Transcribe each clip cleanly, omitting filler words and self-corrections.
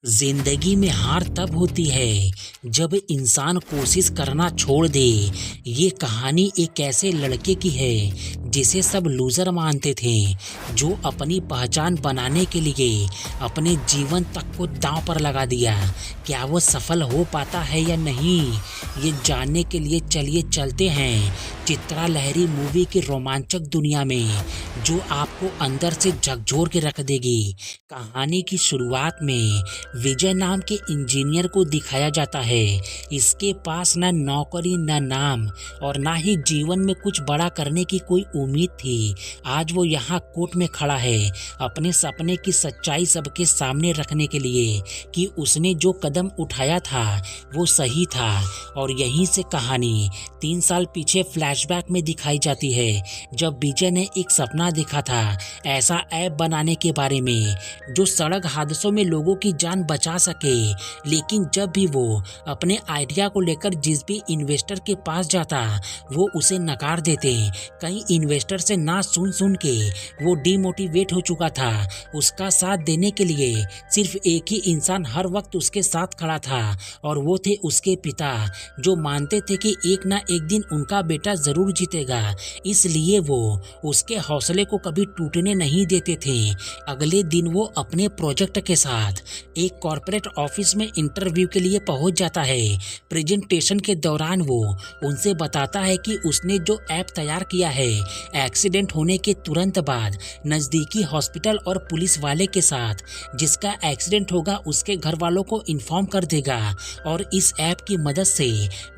जिंदगी में हार तब होती है जब इंसान कोशिश करना छोड़ दे। ये कहानी एक ऐसे लड़के की है जिसे सब लूजर मानते थे, जो अपनी पहचान बनाने के लिए अपने जीवन तक को दांव पर लगा दिया। क्या वो सफल हो पाता है या नहीं, ये जानने के लिए चलिए चलते हैं चित्रा लहरी मूवी की रोमांचक दुनिया में, जो आपको अंदर से झकझोर के रख देगी। कहानी की शुरुआत में विजय नाम के इंजीनियर को दिखाया जाता है। इसके पास न नौकरी, न नाम और ना ही जीवन में कुछ बड़ा करने की कोई उम्मीद थी। आज वो यहाँ कोर्ट में खड़ा है, अपने सपने की सच्चाई सबके सामने रखने के लिए कि उसने जो कदम उठाया था वो सही था। और यहीं से कहानी 3 साल पीछे फ्लैशबैक में दिखाई जाती है, जब विजय ने एक सपना देखा था ऐसा ऐप बनाने के बारे में जो सड़क हादसों में लोगों की जान बचा सके। लेकिन जब भी वो अपने आइडिया को लेकर जिस भी इन्वेस्टर के पास जाता, वो उसे नकार देते। कई इन्वेस्टर से ना सुन के वो डिमोटिवेट हो चुका था। उसका साथ देने के लिए सिर्फ एक ही इंसान हर वक्त उसके साथ खड़ा था, और वो थे उसके पिता, जो मानते थे कि एक ना एक दिन उनका बेटा जरूर जीतेगा। इसलिए वो उसके हौसले को कभी टूटने नहीं देते थे। अगले दिन वो अपने प्रोजेक्ट के साथ एक कॉर्पोरेट ऑफिस में इंटरव्यू के लिए पहुंच जाता है। प्रेजेंटेशन के दौरान वो उनसे बताता है कि उसने जो ऐप तैयार किया है, एक्सीडेंट होने के तुरंत बाद नज़दीकी हॉस्पिटल और पुलिस वाले के साथ जिसका एक्सीडेंट होगा उसके घर वालों को इन्फॉर्म कर देगा, और इस ऐप की मदद से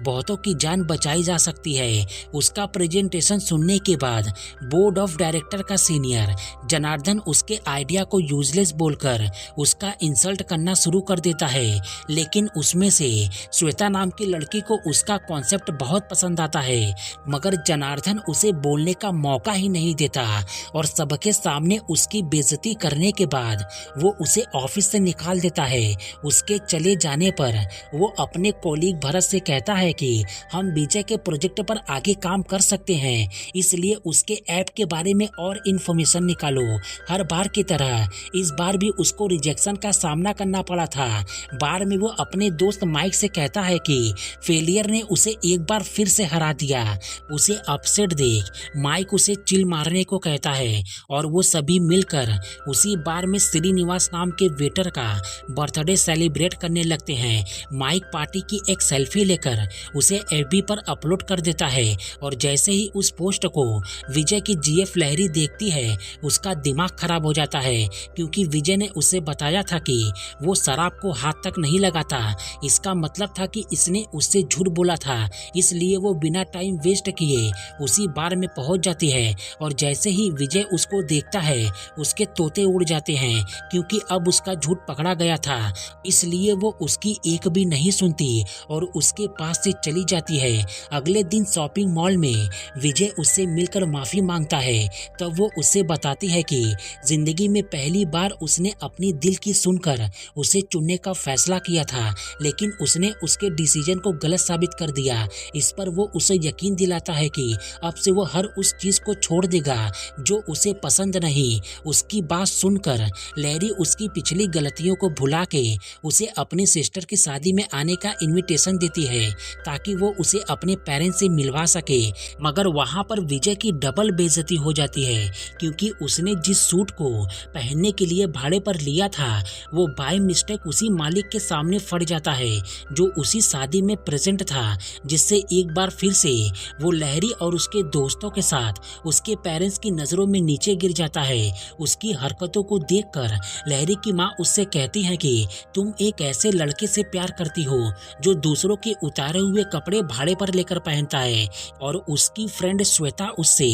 बहुतों की जान बचाई जा सकती है। उसका प्रेजेंटेशन सुनने के बाद बोर्ड ऑफ डायरेक्टर का सीनियर जनार्दन उसके आइडिया को यूजलेस बोलकर उसका इंसल्ट करना शुरू कर देता है। लेकिन उसमें से श्वेता नाम की लड़की को उसका कॉन्सेप्ट बहुत पसंद आता है, मगर जनार्दन उसे बोलने का मौका ही नहीं देता, और सबके सामने उसकी बेइज्जती करने के बाद वो उसे ऑफिस से निकाल देता है। उसके चले जाने पर वो अपने कोलीग भरत से कहता है कि हम विजय के प्रोजेक्ट पर आगे काम कर सकते हैं, इसलिए उसके ऐप के बारे में और इन्फॉर्मेशन निकालो। हर बार की तरह इस बार भी उसको रिजेक्शन का सामना करना पड़ा था। बार में वो अपने दोस्त माइक से कहता है कि फेलियर ने उसे एक बार फिर से हरा दिया। उसे अपसेट देख माइक उसे चिल मारने को कहता है, और वो सभी मिलकर उसी बार में श्रीनिवास नाम के वेटर का बर्थडे सेलिब्रेट करने लगते हैं। माइक पार्टी की एक सेल्फी लेकर उसे एफबी पर अपलोड कर देता है, और जैसे ही उस पोस्ट को विजय की जीएफ लहरी देखती है, उसका दिमाग खराब हो जाता है, क्योंकि विजय ने उसे बताया था कि वो शराब को हाथ तक नहीं लगाता। इसका मतलब था कि इसने उससे झूठ बोला था। इसलिए वो बिना टाइम वेस्ट किए उसी बार में पहुंच जाती है, और जैसे ही विजय उसको देखता है उसके तोते उड़ जाते हैं, क्योंकि अब उसका झूठ पकड़ा गया था। इसलिए वो उसकी एक भी नहीं सुनती और उसके पास से चली जाती है। अगले दिन शॉपिंग मॉल में विजय उससे मिलकर माफी मांगता है। तब वो उससे बताती है कि जिंदगी में पहली बार उसने अपनी दिल की सुनकर उसे चुनने का फैसला किया था, लेकिन उसने उसके डिसीजन को गलत साबित कर दिया। इस पर वो उसे यकीन दिलाता है कि अब से वो हर उस चीज को छोड़ देगा जो उसे पसंद नहीं। उसकी बात सुनकर लैरी उसकी पिछली गलतियों को भुला के उसे अपनी सिस्टर की शादी में आने का इनविटेशन देती है, ताकि वो उसे अपने पेरेंट्स से मिलवा सके। मगर वहां पर विजय की डबल बेइज्जती हो जाती है, क्योंकि उसने जिस सूट को पहनने के लिए भाड़े पर लिया था वो बाय मिस्टेक उसी मालिक के सामने फट जाता है, जो उसी शादी में प्रेजेंट था, जिससे एक बार फिर से वो लहरी और उसके दोस्तों के साथ उसके पेरेंट्स की नजरों में नीचे गिर जाता है। उसकी हरकतों को देखकर लहरी की माँ उससे कहती है कि तुम एक ऐसे लड़के से प्यार करती हो जो दूसरों के उतारे हुए कपड़े भाड़े पर लेकर पहनता है। और उसकी फ्रेंड श्वेता उससे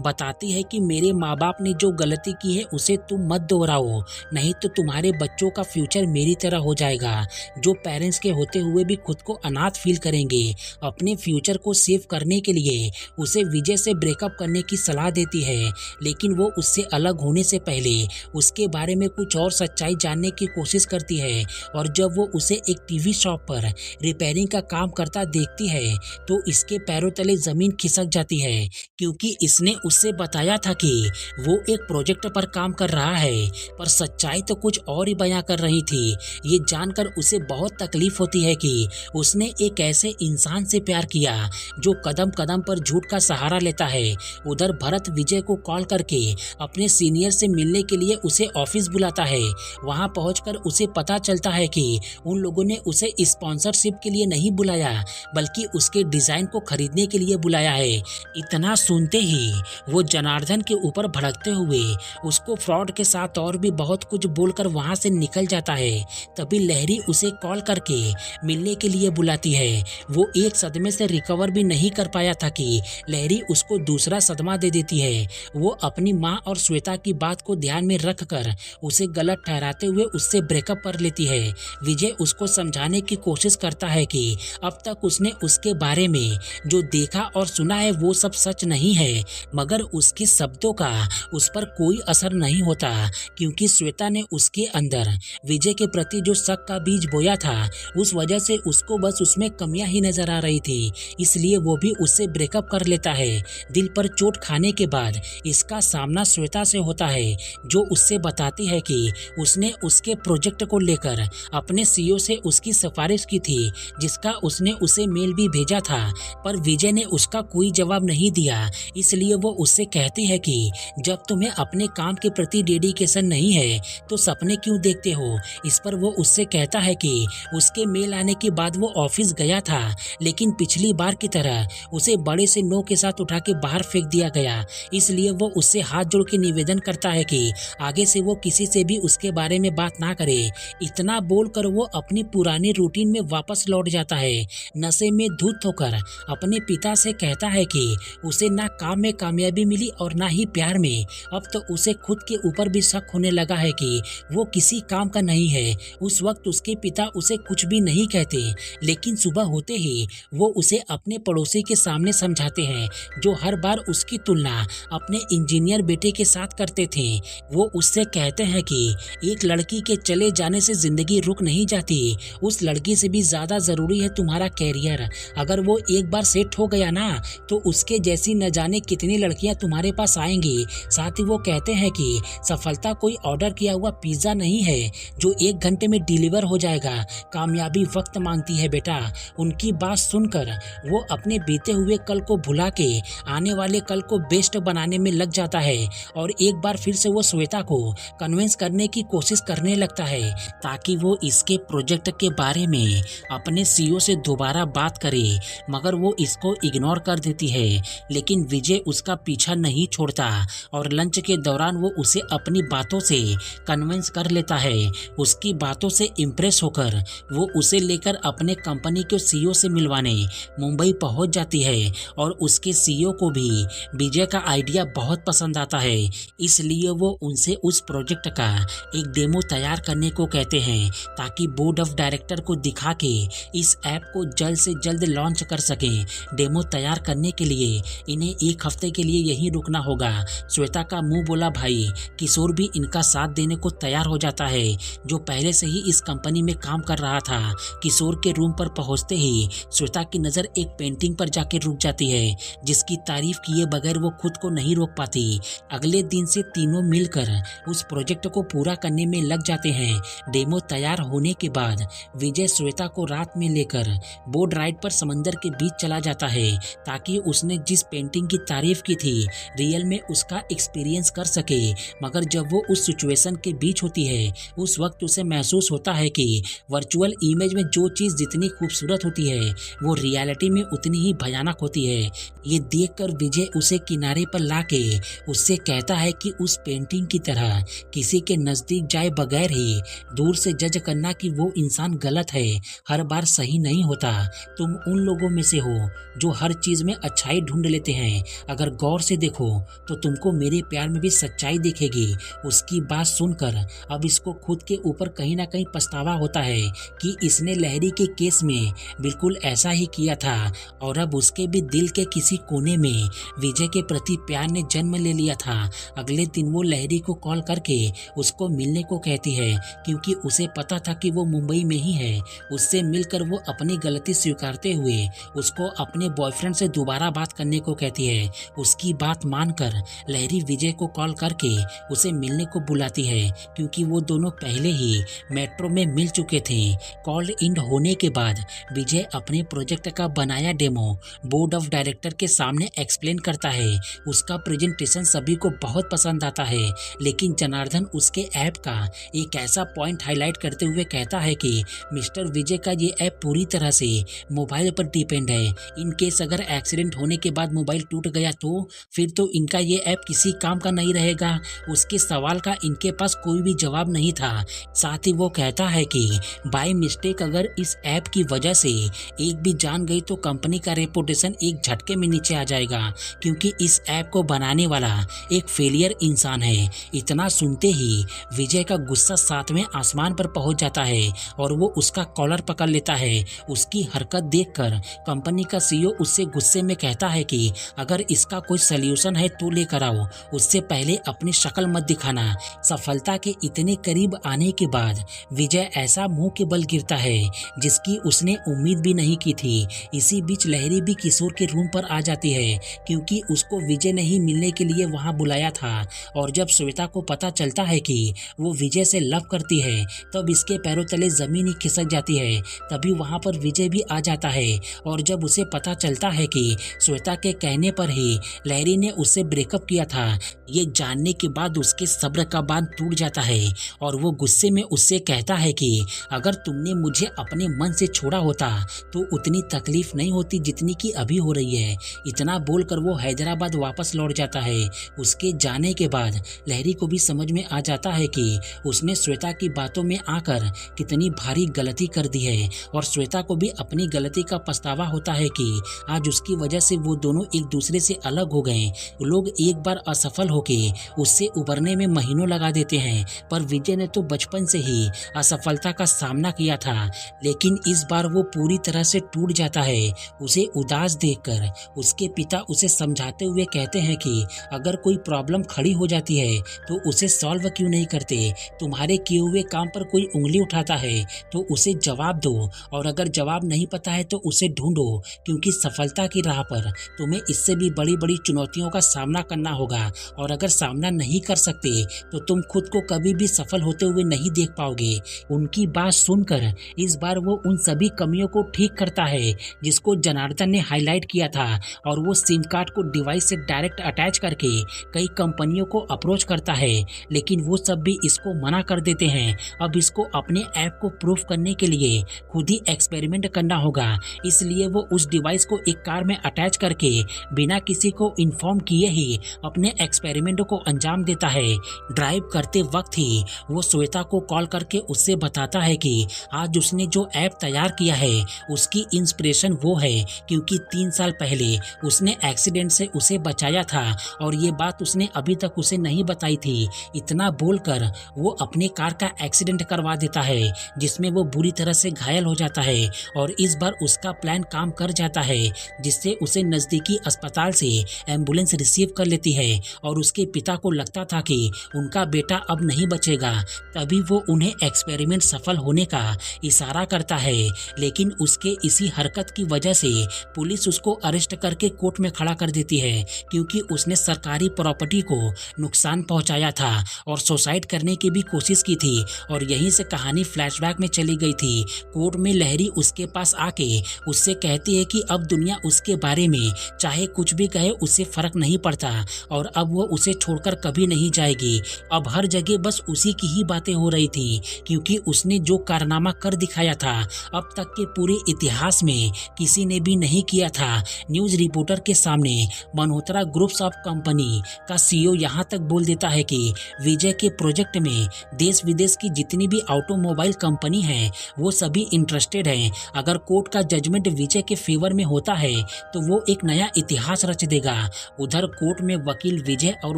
बताती है कि मेरे माँ बाप ने जो गलती की है उसे तुम मत दोहराओ, नहीं तो तुम्हारे बच्चों का फ्यूचर मेरी तरह हो जाएगा, जो पेरेंट्स के होते हुए भी खुद को अनाथ फील करेंगे। अपने फ्यूचर को सेव करने के लिए उसे विजय से ब्रेकअप करने की सलाह देती है, लेकिन वो उससे अलग होने से पहले उसके बारे में कुछ और सच्चाई जानने की कोशिश करती है। और जब वो उसे एक टीवी शॉप पर रिपेयरिंग का काम करता देखती है, तो इसके पैरों तले ज़मीन खिसक जाती है, क्योंकि इसने उससे बताया था कि वो एक प्रोजेक्ट पर काम कर रहा है, पर सच्चाई तो कुछ और ही बयां कर रही थी। ये जानकर उसे बहुत तकलीफ होती है कि उसने एक ऐसे इंसान से प्यार किया जो कदम कदम पर झूठ का सहारा लेता है। उधर भरत विजय को कॉल करके अपने सीनियर से मिलने के लिए उसे ऑफिस बुलाता है। वहां पहुंचकर उसे पता चलता है कि उन लोगों ने उसे स्पॉन्सरशिप के लिए नहीं बुलाया, बल्कि उसके डिजाइन को खरीदने के लिए बुलाया है। इतना सुनते ही वो जनार्दन के ऊपर भड़कते हुए उसको फ्रॉड के साथ और भी बहुत कुछ बोलकर वहां से निकल जाता है। तभी लहरी उसे कॉल करके मिलने के लिए बुलाती है। वो एक सदमे से रिकवर भी नहीं कर पाया था कि लहरी उसको दूसरा सदमा दे देती है। वो अपनी माँ और श्वेता की बात को ध्यान में रखकर उसे गलत ठहराते हुए उससे ब्रेकअप कर लेती है। विजय उसको समझाने की कोशिश करता है कि अब तक उसने उसके बारे में जो देखा और सुना है वो सब सच नहीं है, मगर उसके शब्दों का उस पर कोई असर नहीं होता, क्योंकि श्वेता ने उसके अंदर विजय के प्रति जो शक का बीज बोया था, उस वजह से उसको बस उसमें कमियां ही नजर आ रही थी, इसलिए वो भी उससे ब्रेकअप कर लेता है। दिल पर चोट खाने के बाद इसका सामना श्वेता से होता है, जो उससे बताती है कि उसने उसके प्रोजेक्ट को लेकर अपने सीईओ से उसकी सिफारिश की थी, जिसका उसने उसे मेल भी भेजा था, पर विजय ने उसका कोई जवाब नहीं दिया। इसलिए वो उससे कहती है कि जब तुम्हें अपने काम के प्रति डेडिकेशन नहीं है तो सपने क्यों देखते हो। इस पर वो उससे कहता है कि उसके मेल आने के बाद वो ऑफिस गया था, लेकिन पिछली बार की तरह उसे बड़े से नो के साथ उठा के बाहर फेंक दिया गया। इसलिए वो उससे हाथ जोड़ के निवेदन करता है कि आगे से वो किसी से भी उसके बारे में बात ना करे। इतना बोलकर वो अपनी पुरानी रूटीन में वापस लौट जाता है। नशे में धुत होकर अपने पिता से कहता है कि उसे ना काम में कामयाबी मिली और ना ही प्यार में। अब तो उसे खुद के ऊपर भी शक होने लगा है कि वो किसी काम का नहीं है। उस वक्त उसके पिता उसे कुछ भी नहीं कहते, लेकिन सुबह होते ही वो उसे अपने पड़ोसी के सामने समझाते हैं, जो हर बार उसकी तुलना अपने इंजीनियर बेटे के साथ करते थे। वो उससे कहते हैं कि एक लड़की के चले जाने से जिंदगी रुक नहीं जाती, उस लड़की से भी ज्यादा जरूरी है तुम्हारा कैरियर। अगर वो एक बार सेट हो गया ना, तो उसके जैसी न जाने कितनी लड़कियां तुम्हारे पास आएंगी। साथ ही वो कहते हैं कि सफलता कोई ऑर्डर किया हुआ पिज्जा नहीं है जो 1 घंटे में डिलीवर हो जाएगा। कामयाबी वक्त मांगती है बेटा। उनकी बात सुनकर वो अपने बीते हुए कल को भुला के आने वाले कल को बेस्ट बनाने में लग जाता है, और एक बार फिर से वो श्वेता को कन्विंस करने की कोशिश करने लगता है ताकि वो इसके प्रोजेक्ट के बारे में अपने सीईओ से दोबारा बात करे, मगर वो इसको इग्नोर कर देती है। लेकिन विजय उसका पीछा नहीं छोड़ता और लंच के दौरान वो उसे अपनी बातों से कन्विंस कर लेता है। उसकी बातों से इम्प्रेस होकर वो उसे लेकर अपने कंपनी के सीईओ से मिलवाने मुंबई पहुंच जाती है, और उसके सीईओ को भी विजय का आइडिया बहुत पसंद आता है। इसलिए वो उनसे उस प्रोजेक्ट का एक डेमो तैयार करने को कहते हैं, ताकि बोर्ड ऑफ डायरेक्टर को दिखा के इस ऐप को जल्द से जल्द लॉन्च कर सकें। डेमो तैयार करने के लिए इन्हें 1 हफ्ते के लिए यहीं रुकना होगा। श्वेता का मुंह बोला भाई किशोर भी इनका साथ देने को तैयार हो जाता है, जो पहले से ही इस कंपनी में काम कर रहा था। किशोर के रूम पर पहुंचते ही श्वेता की नज़र एक पेंटिंग पर जाके रुक जाती है, जिसकी तारीफ किए बगैर वो खुद को नहीं रोक पाती। अगले दिन से तीनों मिलकर उस प्रोजेक्ट को पूरा करने में लग जाते हैं। डेमो तैयार होने के बाद विजय श्वेता को रात में लेकर बोट राइड पर समंदर के बीच चला जाता है, ताकि उसने जिस पेंटिंग की तारीफ की थी रियल में उसका एक्सपीरियंस कर सके। मगर जब वो उस सिचुएशन के बीच होती है, उस वक्त उसे महसूस होता है कि वर्चुअल इमेज में जो चीज़ जितनी खूबसूरत होती है वो रियलिटी में उतनी ही भयानक होती है। ये देखकर विजय उसे किनारे पर लाके उससे कहता है कि उस पेंटिंग की तरह किसी के नज़दीक जाए बगैर ही दूर से जज करना कि वो इंसान गलत है हर बार सही नहीं होता। तुम उन लोगों में से हो जो हर चीज़ में अच्छाई ढूंढ लेते हैं। अगर गौर से देखो तो तुमको मेरे प्यार में भी सच्चाई दिखेगी। उसकी बात सुनकर अब इसको खुद के ऊपर कहीं ना कहीं पछतावा होता है कि इसने लहरी के केस में बिल्कुल ऐसा ही किया था, और अब उसके भी दिल के किसी कोने में विजय के प्रति प्यार ने जन्म ले लिया था। अगले दिन वो लहरी को कॉल करके उसको मिलने को कहती है, क्योंकि उसे पता था कि वो मुंबई में ही है। उससे मिलकर वो अपनी गलती स्वीकारते हुए उसको अपने बॉयफ्रेंड बॉयफ्रेंड से दोबारा बात करने को कहती है। उसकी बात मानकर लहरी विजय को कॉल करके उसे मिलने को बुलाती है, क्योंकि वो दोनों पहले ही मेट्रो में मिल चुके थे। कॉल इन होने के बाद विजय अपने प्रोजेक्ट का बनाया डेमो बोर्ड ऑफ डायरेक्टर के सामने एक्सप्लेन करता है। उसका प्रेजेंटेशन सभी को बहुत पसंद आता है, लेकिन जनार्दन उसके ऐप का एक ऐसा पॉइंट हाईलाइट करते हुए कहता है कि मिस्टर विजय का ये ऐप पूरी तरह से मोबाइल पर डिपेंड है। इन केस अगर एक्सीडेंट होने के बाद मोबाइल टूट गया तो फिर तो इनका ये ऐप किसी काम का नहीं रहेगा। उसके सवाल का इनके पास कोई भी जवाब नहीं था। साथ ही वो कहता है कि बाय मिस्टेक अगर इस ऐप की वजह से एक भी जान गई तो कंपनी का रेपुटेशन एक झटके में नीचे आ जाएगा, क्योंकि इस ऐप को बनाने वाला एक फेलियर इंसान है। इतना सुनते ही विजय का गुस्सा सातवें आसमान पर पहुंच जाता है और वो उसका कॉलर पकड़ लेता है। उसकी हरकत देखकर कंपनी का सीईओ उससे गुस्से में कहता है कि अगर इसका कोई सल्यूशन है तो लेकर आओ, उससे पहले अपनी शक्ल मत दिखाना। सफलता के इतने करीब आने के बाद विजय ऐसा मुंह के बल गिरता है जिसकी उसने उम्मीद भी नहीं की थी। इसी बीच लहरी भी किशोर के रूम पर आ जाती है, क्योंकि उसको विजय ने ही मिलने के लिए वहां बुलाया था। और जब श्वेता को पता चलता है कि वो विजय से लव करती है, तब इसके पैरों तले जमीन ही खिसक जाती है। तभी वहां पर विजय भी आ जाता है और जब उसे पता चलता है कि श्वेता के कहने पर ही लहरी ने उससे ब्रेकअप किया था, ये जानने के बाद उसके सब्र का बांध टूट जाता है और वो गुस्से में उससे कहता है कि अगर तुमने मुझे अपने मन से छोड़ा होता तो उतनी तकलीफ नहीं होती जितनी कि अभी हो रही है। इतना बोलकर वो हैदराबाद वापस लौट जाता है। उसके जाने के बाद लहरी को भी समझ में आ जाता है कि उसने श्वेता की बातों में आकर कितनी भारी गलती कर दी है और श्वेता को भी अपनी गलती का पछतावा होता है कि आज उसकी वजह से वो दोनों एक दूसरे से अलग हो गए। लोग एक बार असफल होके उससे उबरने में महीनों लगा देते हैं, पर विजय ने तो बचपन से ही असफलता का सामना किया था, लेकिन इस बार वो पूरी तरह से टूट जाता है। उसे उदास देखकर उसके पिता उसे समझाते हुए कहते हैं कि अगर कोई प्रॉब्लम खड़ी हो जाती है तो उसे सॉल्व क्यों नहीं करते। तुम्हारे किए हुए काम पर कोई उंगली उठाता है तो उसे जवाब दो, और अगर जवाब नहीं पता है तो उसे ढूंढो, क्योंकि सफलता की राह पर तुम्हें इससे भी बड़ी बड़ी चुनौतियों का सामना करना होगा। और अगर सामना नहीं कर सकते तो तुम खुद को कभी भी सफल होते हुए नहीं देख पाओगे। उनकी बात सुनकर इस बार वो उन सभी कमियों को ठीक करता है जिसको जनार्दन ने हाईलाइट किया था, और वो सिम कार्ड को डिवाइस से डायरेक्ट अटैच करके कई कंपनियों को अप्रोच करता है, लेकिन वो सब भी इसको मना कर देते हैं। अब इसको अपने ऐप को प्रूफ करने के लिए खुद ही एक्सपेरिमेंट करना होगा, इसलिए वो उस डिवाइस को एक कार में अटैच करके बिना किसी को इन्फॉर्म किए ही अपने एक्सपेरिमेंट को अंजाम देता है। ड्राइव करते वक्त ही वो श्वेता को कॉल करके उससे बताता है कि आज उसने जो ऐप तैयार किया है उसकी इंस्पिरेशन वो है, क्योंकि 3 साल पहले उसने एक्सीडेंट से उसे बचाया था और ये बात उसने अभी तक उसे नहीं बताई थी। इतना बोलकर वो अपने कार का एक्सीडेंट करवा देता है, जिसमें वो बुरी तरह से घायल हो जाता है, और इस बार उसका प्लान काम कर जाता है, जिससे उसे नज़दीकी अस्पताल से एम्बुलेंस रिसीव कर लेती है। और उसके पिता को लगता था कि उनका बेटा अब नहीं बचेगा, तभी वो उन्हें एक्सपेरिमेंट सफल होने का इशारा करता है, लेकिन उसके इसी हरकत की वजह से पुलिस उसको अरेस्ट करके कोर्ट में खड़ा कर देती है, क्योंकि उसने सरकारी प्रॉपर्टी को नुकसान पहुंचाया था और सुसाइड करने की भी कोशिश की थी। और यहीं से कहानी फ्लैशबैक में चली गई थी। कोर्ट में लहरी उसके पास आके उससे कहती है कि अब दुनिया उसके बारे में चाहे कुछ भी कहे उससे फर्क नहीं पड़ता, और अब वो उसे छोड़कर कभी नहीं जाएगी। अब हर जगह बस उसी की ही बातें हो रही थी, क्योंकि उसने जो कारनामा कर दिखाया था अब तक के पूरे इतिहास में किसी ने भी नहीं किया था। न्यूज रिपोर्टर के सामने मल्होत्रा ग्रुप्स ऑफ कंपनी का सीईओ यहाँ तक बोल देता है कि विजय के प्रोजेक्ट में देश विदेश की जितनी भी ऑटोमोबाइल कंपनी है वो सभी इंटरेस्टेड हैं। अगर कोर्ट का जजमेंट विजय के फेवर में होता है तो वो एक नया इतिहास रच देगा। उधर कोर्ट में वकील विजय और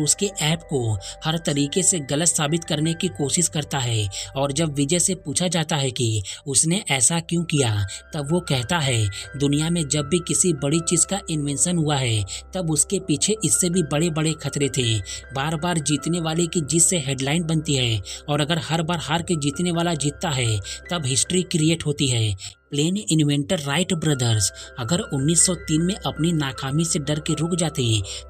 उसके ऐप को हर तरीके से गलत साबित करने की कोशिश करता है, और जब विजय से पूछा जाता है कि उसने ऐसा क्यों किया, तब वो कहता है दुनिया में जब भी किसी बड़ी चीज का इन्वेंशन हुआ है तब उसके पीछे इससे भी बड़े बड़े खतरे थे। बार बार जीतने वाले की जीत से हेडलाइन बनती है, और अगर हर बार हार के जीतने वाला जीतता है तब हिस्ट्री क्रिएट होती है। प्लेन इन्वेंटर राइट ब्रदर्स अगर 1903 में अपनी नाकामी से डर के रुक जाते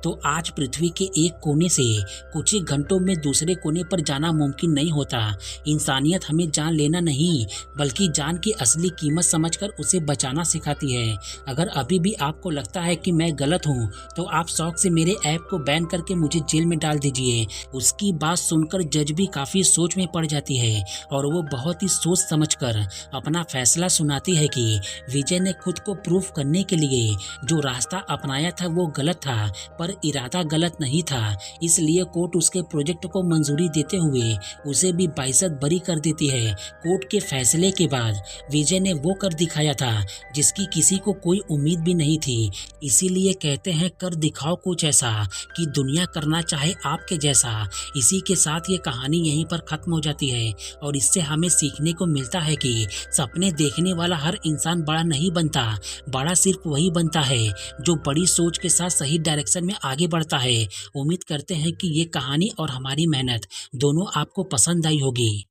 तो आज पृथ्वी के एक कोने से कुछ ही घंटों में दूसरे कोने पर जाना मुमकिन नहीं होता। इंसानियत हमें जान लेना नहीं बल्कि जान की असली कीमत समझकर उसे बचाना सिखाती है। अगर अभी भी आपको लगता है कि मैं गलत हूँ तो आप शौक से मेरे ऐप को बैन करके मुझे जेल में डाल दीजिए। उसकी बात सुनकर जज भी काफी सोच में पड़ जाती है और वो बहुत ही सोच समझकर अपना फैसला सुनाती है कि विजय ने खुद को प्रूफ करने के लिए जो रास्ता अपनाया था वो गलत था पर इरादा गलत नहीं था। इसलिए कोर्ट उसके प्रोजेक्ट को मंजूरी देते हुए उसे भी बाइज्जत बरी कर देती है। कोर्ट के फैसले के बाद विजय ने वो कर दिखाया था जिसकी किसी को कोई उम्मीद भी नहीं थी। इसीलिए कहते हैं कर दिखाओ कुछ ऐसा कि दुनिया करना चाहे आपके जैसा। इसी के साथ ये कहानी यहीं पर खत्म हो जाती है और इससे हमें सीखने को मिलता है कि सपने देखने वाला हर इंसान बड़ा नहीं बनता। बड़ा सिर्फ वही बनता है जो बड़ी सोच के साथ सही डायरेक्शन में आगे बढ़ता है। उम्मीद करते हैं कि ये कहानी और हमारी मेहनत दोनों आपको पसंद आई होगी।